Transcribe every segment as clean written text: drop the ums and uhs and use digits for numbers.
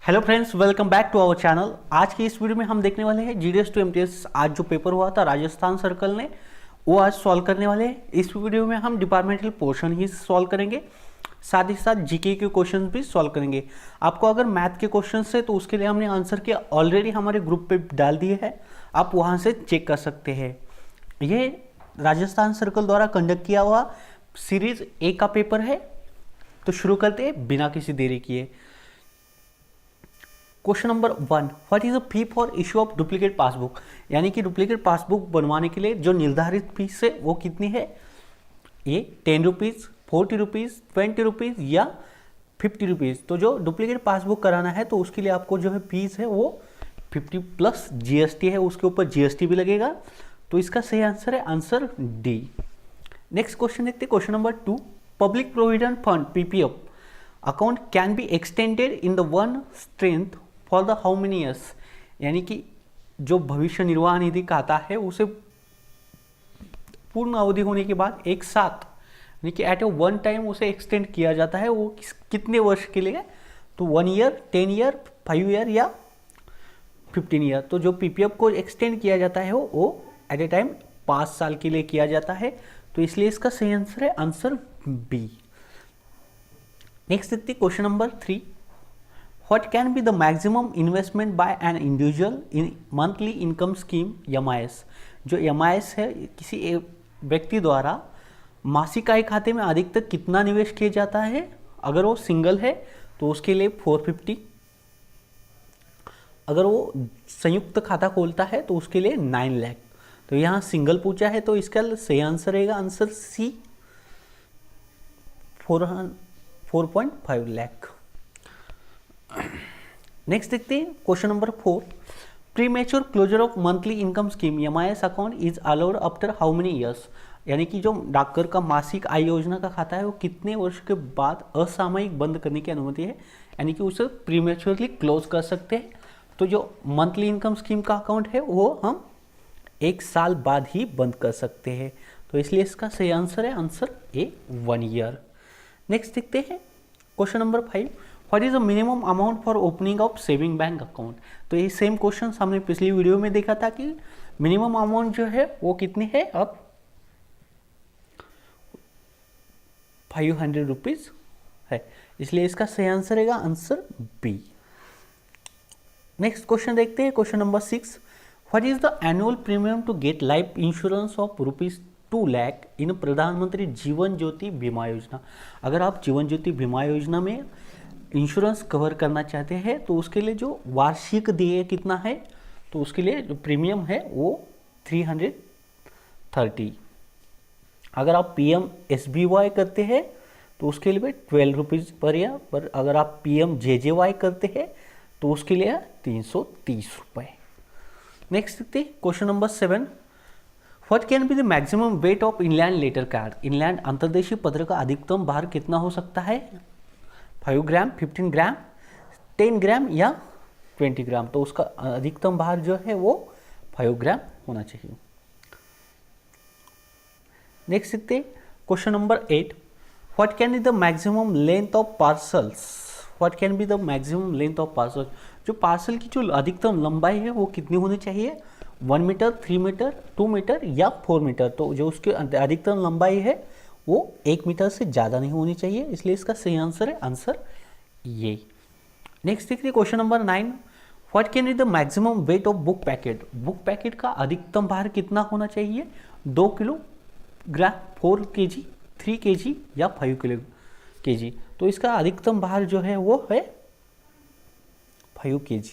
Hello friends, welcome back to our channel. आज की इस वीडियो में हम देखने वाले हैं जीडीएस टू एमटीएस। आज जो पेपर हुआ था राजस्थान सर्कल ने, वो आज सॉल्व करने वाले हैं। इस वीडियो में हम डिपार्टमेंटल पोर्शन ही सॉल्व करेंगे, साथ ही साथ जीके के क्वेश्चन भी सॉल्व करेंगे। आपको अगर मैथ के क्वेश्चन है तो उसके लिए हमने आंसर किया ऑलरेडी हमारे ग्रुप पे डाल दिए हैं, आप वहाँ से चेक कर सकते हैं। ये राजस्थान सर्कल द्वारा कंडक्ट किया हुआ सीरीज ए का पेपर है। तो शुरू करते हैं बिना किसी देरी किए। Question number 1, what is a fee for issue of duplicate passbook. यानी कि डुप्लीकेट पासबुक बनवाने के लिए जो निर्धारित फीस है वो कितनी है। ये 10 रुपीज़, 40 रुपीज़, 20 रुपीज़ या 50 रुपीज़। तो जो डुप्लीकेट पासबुक कराना है तो उसके लिए आपको जो है फीस है वो 50 प्लस जीएसटी है, उसके ऊपर जीएसटी भी लगेगा। तो इसका सही आंसर है आंसर डी। नेक्स्ट क्वेश्चन देखते हैं, question number 2, public provident fund PPF account can be extended in the one strength for the how many years. यानी कि जो भविष्य निर्वाह निधि खाता है उसे पूर्ण अवधि होने के बाद एक साथ यानी कि एट ए वन टाइम उसे एक्सटेंड किया जाता है। वो कितने वर्ष के लिए, तो 1 ईयर, 10 ईयर, 5 ईयर या 15 ईयर। तो जो पीपीएफ को एक्सटेंड किया जाता है वो एट ए टाइम 5 साल के लिए किया जाता है। तो इसलिए इसका सही आंसर है आंसर बी। नेक्स्ट देखते हैं question number 3, What can be the maximum investment by an individual in monthly income scheme MIS। जो MIS है, किसी एक व्यक्ति द्वारा मासिक आय खाते में अधिकतम कितना निवेश किया जाता है। अगर वो सिंगल है तो उसके लिए 450, अगर वो संयुक्त खाता खोलता है तो उसके लिए 9 लाख। तो यहाँ सिंगल पूछा है तो इसका सही आंसर रहेगा आंसर सी, 4.5 लाख। नेक्स्ट देखते हैं question number 4, premature closure of monthly income scheme MIS account is allowed after how many years. यानी कि जो डाकघर का मासिक आय योजना का खाता है वो कितने वर्ष के बाद असामयिक बंद करने की अनुमति है, यानी कि उसे प्रीमेच्योरली क्लोज कर सकते हैं। तो जो मंथली इनकम स्कीम का अकाउंट है वो हम 1 साल बाद ही बंद कर सकते हैं। तो इसलिए इसका सही आंसर है आंसर ए, 1 ईयर। नेक्स्ट देखते हैं question number 5, what is the minimum amount for opening of saving bank account. तो ये सेम क्वेश्चन हमने पिछली वीडियो में देखा था कि मिनिमम अमाउंट जो है वो कितनी है, अब 500 रुपीज है। इसलिए इसका सही आंसर रहेगा आंसर बी। नेक्स्ट क्वेश्चन देखते हैं question number 6, what is the annual premium to get life insurance of ₹2 lakh इन प्रधानमंत्री जीवन ज्योति बीमा योजना। अगर आप जीवन ज्योति बीमा योजना में इंश्योरेंस कवर करना चाहते हैं तो उसके लिए जो वार्षिक देय कितना है, तो उसके लिए जो प्रीमियम है वो 330। अगर आप PMSBY करते हैं तो उसके लिए 12 रुपीज़ पर ईयर, पर अगर आप PMJJY करते हैं तो उसके लिए 330 रुपये। नेक्स्ट देखते हैं question number 7, what can be the maximum weight of inland letter card. Inland अंतर्देशीय पत्र का अधिकतम भार कितना हो सकता है, 5 ग्राम, 15 ग्राम, 10 ग्राम या 20 ग्राम। तो उसका अधिकतम भार जो है वो 5 ग्राम होना चाहिए। नेक्स्ट देखते हैं question number 8, what can be the maximum length of parcels. What can be the maximum length of parcel. जो पार्सल की जो अधिकतम लंबाई है वो कितनी होनी चाहिए, 1 मीटर, 3 मीटर, 2 मीटर या 4 मीटर। तो जो उसकी अधिकतम लंबाई है वो 1 मीटर से ज़्यादा नहीं होनी चाहिए। इसलिए इसका सही आंसर है आंसर ये। नेक्स्ट देखिए question number 9, what can be the maximum weight of book packet. Book packet का अधिकतम भार कितना होना चाहिए, 2 किलोग्राम, 4 kg, 3 kg या 5 kg। तो इसका अधिकतम भार जो है वो है 5 kg।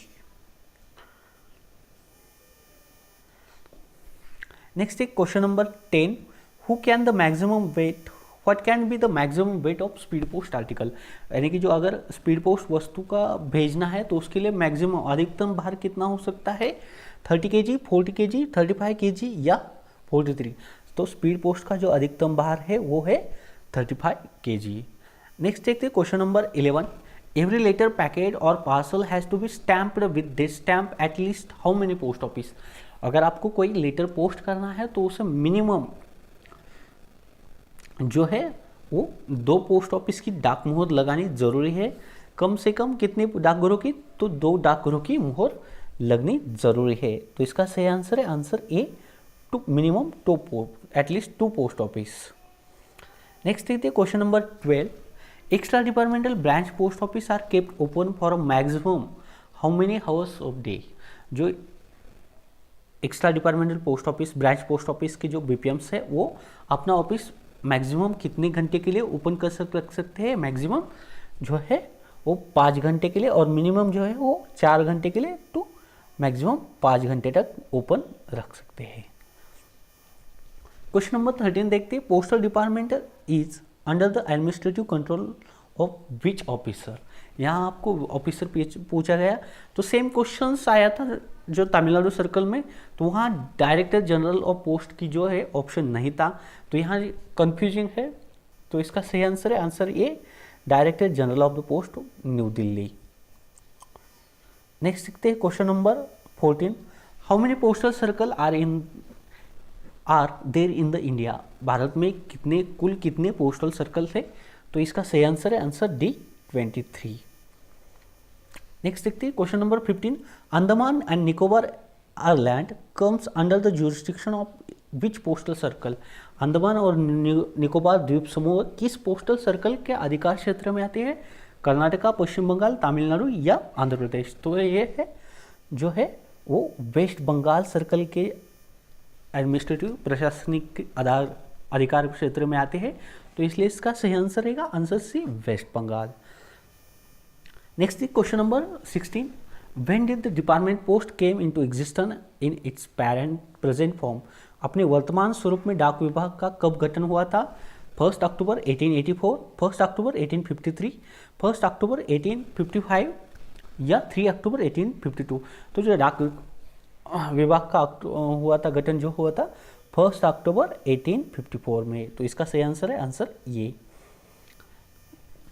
नेक्स्ट है question number 10, Who can the maximum weight, what can be the maximum weight of speed post article. यानी कि जो अगर स्पीड पोस्ट वस्तु का भेजना है तो उसके लिए मैक्सिमम अधिकतम भार कितना हो सकता है, 30 kg, 40 kg, 35 kg या 43। तो स्पीड पोस्ट का जो अधिकतम भार है वो है 35 kg। नेक्स्ट देखते हैं question number 11, every letter packet और parcel has to be stamped with this stamp at least how many post office. अगर आपको कोई लेटर पोस्ट करना है तो उसे मिनिमम जो है वो 2 पोस्ट ऑफिस की डाक मोहर लगानी जरूरी है। कम से कम कितने डाकघरों की, तो 2 डाकघरों की मुहर लगनी जरूरी है। तो इसका सही आंसर है answer A, two minimum 2 at least 2 post office. Next देखते हैं question number 12, extra departmental branch post office are kept open for a maximum how many hours of day. जो extra departmental post office, branch post office के जो बीपीएम्स है वो अपना office maximum कितने घंटे के लिए ओपन रख सकते हैं। मैक्सिमम जो है वो 5 घंटे के लिए और मिनिमम जो है वो 4 घंटे के लिए, तो मैक्सिमम 5 घंटे तक ओपन रख सकते हैं। क्वेश्चन नंबर 13 देखते हैं, postal department is under the administrative control of which officer. यहाँ आपको ऑफिसर पूछा गया, तो सेम क्वेश्चंस आया था जो तमिलनाडु सर्कल में, तो वहाँ डायरेक्टर जनरल ऑफ पोस्ट की जो है ऑप्शन नहीं था, तो यहाँ कंफ्यूजिंग है। तो इसका सही आंसर है answer A, director general of the post New Delhi. Next देखते हैं question number 14, how many postal circle are there in the India. Bharat में कुल कितने पोस्टल सर्कल थे, तो इसका सही आंसर है आंसर डी, 23। नेक्स्ट देखते हैं question number 15, Andaman and Nicobar island comes under the jurisdiction of which postal circle. Andaman और निकोबार द्वीप समूह किस पोस्टल सर्कल के अधिकार क्षेत्र में आते हैं। कर्नाटका, पश्चिम बंगाल, तमिलनाडु या आंध्र प्रदेश। तो ये है जो है वो वेस्ट बंगाल सर्कल के एडमिनिस्ट्रेटिव प्रशासनिक अधिकार क्षेत्र में आते हैं, तो इसलिए इसका सही आंसर रहेगा answer C, West Bengal. Next question number 16, when did the department post came into existence in its present form. अपने वर्तमान स्वरूप में डाक विभाग का कब गठन हुआ था। 1 अक्टूबर 1884, 1 अक्टूबर 1853, 1 अक्टूबर 1855 या 3 अक्टूबर 1852। तो जो डाक विभाग का हुआ था गठन जो हुआ था 1 अक्टूबर 1854 में, तो इसका सही आंसर है आंसर ये।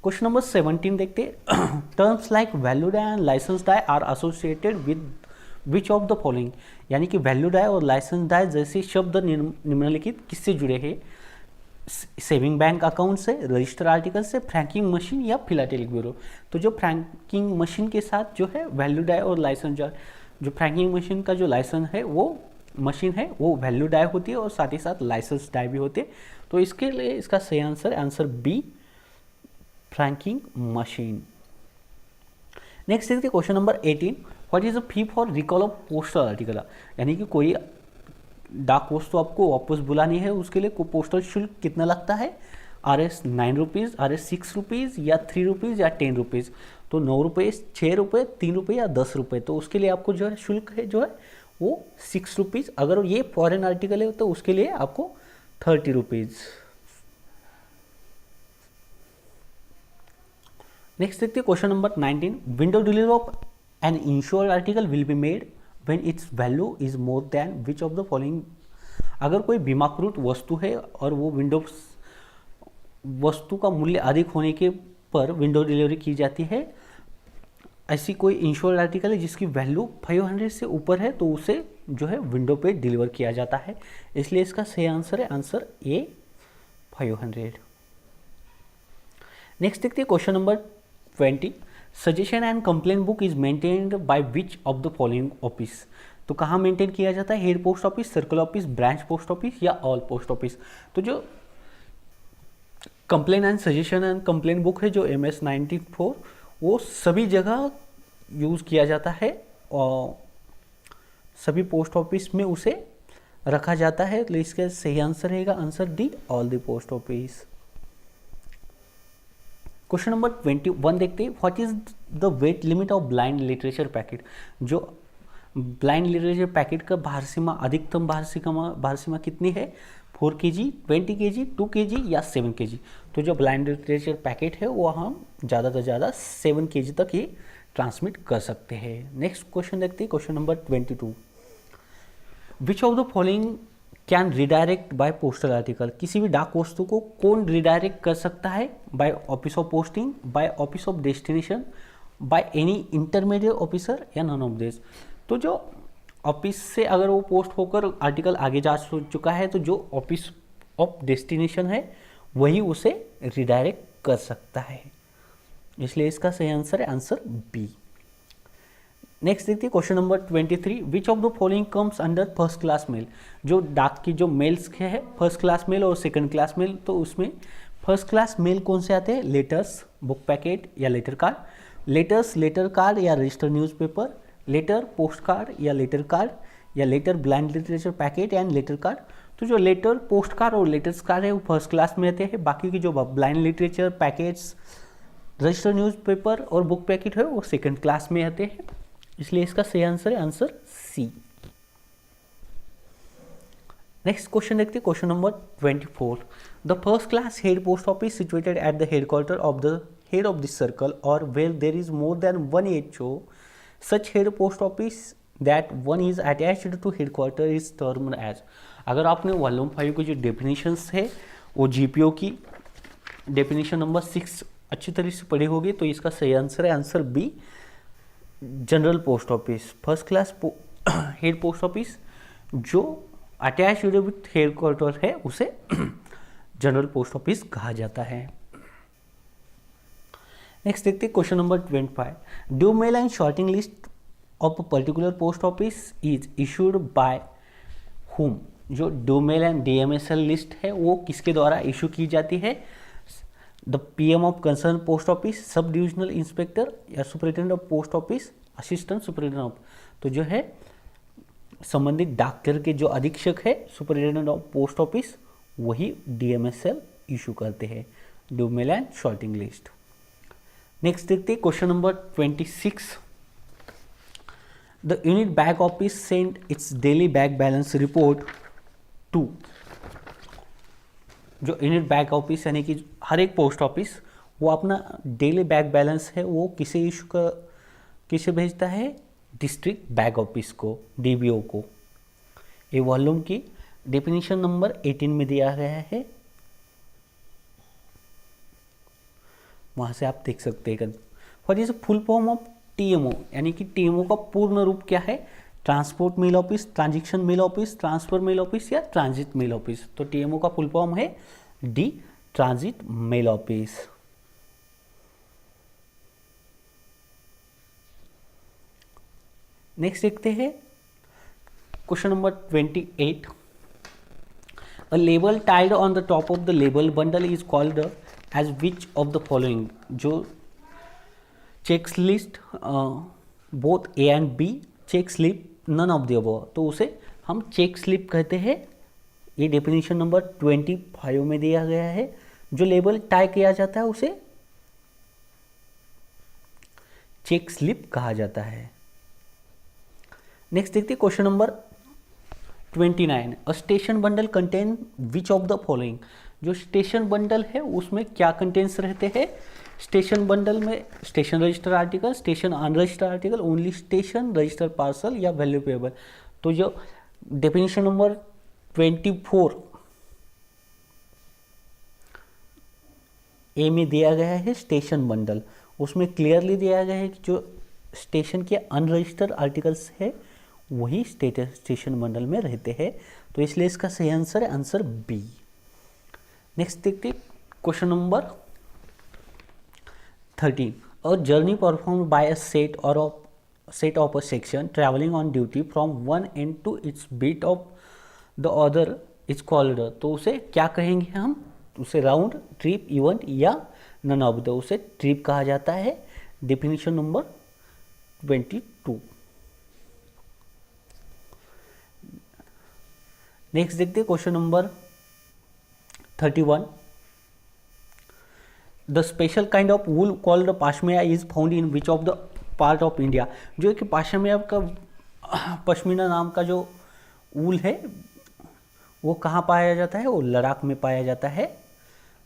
क्वेश्चन नंबर 17 देखते हैं, terms like value die and licence die are associated with which of the following. यानी कि वैल्यू डाई और लाइसेंस डाई जैसे शब्द निम्नलिखित किससे जुड़े हैं। सेविंग बैंक अकाउंट से, रजिस्टर आर्टिकल से, फ्रैंकिंग मशीन या फिलाटेलिक ब्यूरो। तो जो फ्रैंकिंग मशीन के साथ जो है वैल्यू डाई और लाइसेंस, जो फ्रैंकिंग मशीन का जो लाइसेंस है वो मशीन है वो वैल्यू डाई होती है और साथ ही साथ लाइसेंस डाई भी होते हैं, तो इसके लिए इसका सही आंसर है answer B, franking machine. Next देखते हैं question number 18, what is the fee for recall of postal article. यानी कि कोई डाक वस्तु आपको वापस बुलानी है, उसके लिए पोस्टल शुल्क कितना लगता है। RS 9 रुपीज़, RS 6 रुपीज़ या 3 रुपीज़ या 10 रुपीज़। तो 9 रुपये, 6 रुपये, 3 रुपये या 10 रुपये। तो उसके लिए आपको जो है शुल्क है जो है वो 6 रुपीज़। अगर ये फॉरेन आर्टिकल है तो उसके लिए आपको 30 रुपीज़। नेक्स्ट देखते हैं question number 19, window delivery of an insured article will be made when its value is more than which of the following. अगर कोई बीमाकृत वस्तु है और वो विंडो वस्तु का मूल्य अधिक होने के पर विंडो डिलीवरी की जाती है, ऐसी कोई इंश्योर्ड आर्टिकल है जिसकी वैल्यू 500 से ऊपर है, तो उसे जो है विंडो पे डिलीवर किया जाता है। इसलिए इसका सही आंसर है आंसर ए, 500। नेक्स्ट देखते हैं question number 20, suggestion and complaint book is maintained by which of the following office. तो कहाँ मेंटेन किया जाता है, head post office, circle office, branch post office या ऑल पोस्ट ऑफिस। तो जो complain and suggestion and complaint book है जो MS 94 वो सभी जगह यूज़ किया जाता है और सभी पोस्ट ऑफिस में उसे रखा जाता है, तो इसका सही आंसर रहेगा answer D, all the post office. Question number 21 देखते हैं, what is the wait limit of blind literature packet. जो ब्लाइंड लिटरेचर पैकेट का भार सीमा, अधिकतम भार सीमा कितनी है, 4 kg, 20 kg, 2 kg या 7 kg। तो जो ब्लाइंड लिटरेचर पैकेट है वो हम ज़्यादा से ज़्यादा 7 kg तक ही ट्रांसमिट कर सकते हैं। नेक्स्ट क्वेश्चन देखते हैं question number 22, which of the following can redirect by postal article. किसी भी डाक वस्तु को कौन रिडायरेक्ट कर सकता है, by office of posting, by office of destination, by any intermediate officer या नन ऑफ दिस। तो जो ऑफिस से अगर वो पोस्ट होकर आर्टिकल आगे जा चुका है तो जो ऑफिस ऑफ डेस्टिनेशन है वही उसे रिडायरेक्ट कर सकता है। इसलिए इसका सही आंसर है आंसर बी। नेक्स्ट देखिए question number 23, which of the following comes under first class mail. जो डाक की जो मेल्स के है फर्स्ट क्लास मेल और सेकंड क्लास मेल, तो उसमें फर्स्ट क्लास मेल कौन से आते हैं? लेटर्स, बुक पैकेट या letter card, letters, letter card या register newspaper, letter, post card या लेटर कार्ड, या letter, blind literature packet and letter card. तो जो लेटर, पोस्ट कार्ड और लेटर्स कार्ड है वो फर्स्ट क्लास में आते हैं, बाकी की जो blind literature packets, register newspaper और बुक पैकेट है वो सेकंड क्लास में आते हैं, इसलिए इसका सही आंसर है आंसर सी। नेक्स्ट क्वेश्चन देखते हैं question number 24, the first class head post office situated at the headquarter of the head of this circle और where there is more than one HO, such head post office that one is attached to headquarter is termed as. अगर आपने volume 5 की जो definitions है वो GPO की definition number 6 अच्छी तरह से पढ़ी होगी, तो इसका सही आंसर है answer B, general post office. First class head post office जो अटैच्ड विथ हेड क्वार्टर है उसे जनरल पोस्ट ऑफिस कहा जाता है। नेक्स्ट देखते हैं question number 25, due mail and shorting list of particular post office is issued by whom. जो due mail and DMSL list है वो किसके द्वारा इशू की जाती है? The PM of concern post office, sub divisional inspector या superintendent of post office, assistant superintendent of. तो जो है संबंधित डाकघर के जो अधीक्षक है सुपरिटेंडेंट ऑफ पोस्ट ऑफिस वही DMSL इशू करते हैं, due mail and shorting list. Next देखते हैं question number 26, the unit back office send its daily back balance report to. जो यूनिट बैक ऑफिस यानी कि हर एक पोस्ट ऑफिस वो अपना डेली बैक बैलेंस है वो किसे भेजता है? डिस्ट्रिक्ट बैक ऑफिस को, DBO को। ये वॉल्यूम की डेफिनेशन नंबर 18 में दिया गया है, वहां से आप देख सकते हैं। What is full form of TMO, यानी कि TMO का पूर्ण रूप क्या है? Transport mail office, transition mail office, transfer mail office या ट्रांजिट मेल ऑफिस। तो TMO का फुल फॉर्म है D, transit mail office. Next देखते हैं question number 28, a label tied on the top of the label bundle is called as which of the following. जो checks list both A and B, check slip none of the above, तो उसे हम check slip कहते हैं। ये definition number 25 में दिया गया है। जो लेबल टाई किया जाता है उसे चेक स्लिप कहा जाता है। नेक्स्ट देखते हैं question number 29, a station bundle contain which of the following. जो स्टेशन बंडल है उसमें क्या कंटेंट्स रहते हैं? स्टेशन बंडल में station register article, station unregistered article, only station register parcel या वैल्यू पेएबल। तो जो डेफिनेशन नंबर 24 ए में दिया गया है स्टेशन बंडल, उसमें क्लियरली दिया गया है कि जो स्टेशन के अनरजिस्टर्ड आर्टिकल्स है वही स्टेशन बंडल में रहते हैं, तो इसलिए इसका सही आंसर है आंसर बी। नेक्स्ट देखते question number 13, a journey performed by a set of a section travelling on duty from one end to its beat of the other is called. तो उसे क्या कहेंगे हम? उसे राउंड, ट्रिप, इवेंट या none of the, उसे trip कहा जाता है। Definition number 22। नेक्स्ट देखते हैं question number 31, the special kind of wool called Pashmina is found in which of the part of India. जो कि पाशमिया का पश्मीना नाम का जो वूल है वो कहाँ पाया जाता है? वो लद्दाख में पाया जाता है।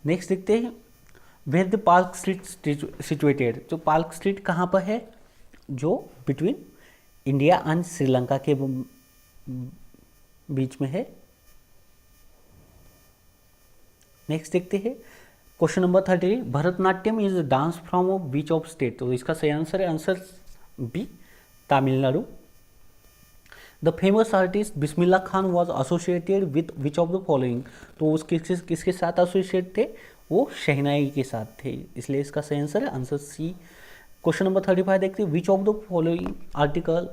नेक्स्ट देखते हैं where the Park Street situated. तो पार्क स्ट्रीट कहाँ पर है? जो बिटवीन इंडिया एंड श्रीलंका के बीच में है। नेक्स्ट देखते हैं question number 30, Bharatanatyam is dance from of which of state. तो इसका सही आंसर है answer B, Tamil Nadu. The famous artist Bismillah Khan was associated with which of the following. तो उस किसके साथ एसोसिएट थे? वो शहनाई के साथ थे, इसलिए इसका सही आंसर है आंसर सी। क्वेश्चन नंबर 35 देखते हैं, which of the following article,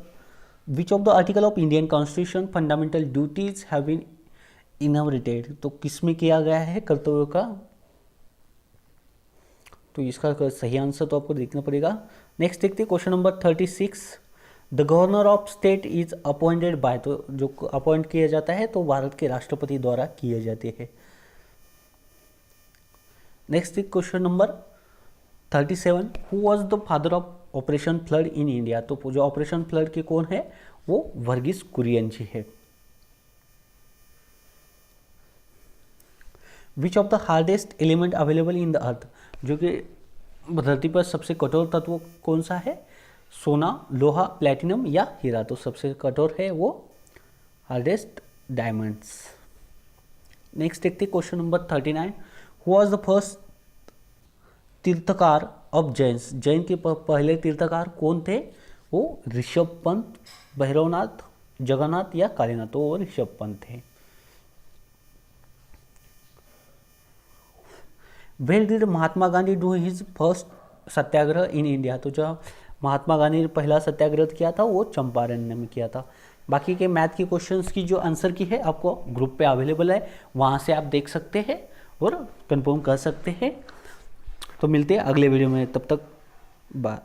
which of the article of Indian constitution fundamental duties have been inherited, तो किसमें किया गया है कर्तव्यों का, तो इसका सही आंसर तो आपको देखना पड़ेगा। नेक्स्ट देखते हैं question number 36, the governor of state is appointed by, तो जो अपॉइंट किया जाता है तो भारत के राष्ट्रपति द्वारा किए जाते हैं। Next question number 37, who was the father of operation flood in India, तो जो ऑपरेशन फ्लड के कौन है वो वर्गीस कुरियन जी है। विच of the hardest element available in the earth, जो कि धरती पर सबसे कठोर तत्व कौन सा है, सोना, लोहा, प्लैटिनम या हीरा, तो सबसे कठोर है वो हार्डेस्ट डायमंड्स। नेक्स्ट देखते question number 39, who was the first Tirthankar of Jains, Jain के पहले तीर्थकार कौन थे, वो ऋषभ पंत, भैरवनाथ, जगन्नाथ या कालीनाथ, तो वो ऋषभ पंत थे। Where did Mahatma Gandhi do his first satyagraha in India, तो जो महात्मा गांधी ने पहला सत्याग्रह किया था वो चंपारण में किया था। बाकी के मैथ के क्वेश्चंस की जो आंसर की है आपको ग्रुप पे अवेलेबल है, वहाँ से आप देख सकते हैं और कंफर्म कर सकते हैं। तो मिलते हैं अगले वीडियो में, तब तक बाय।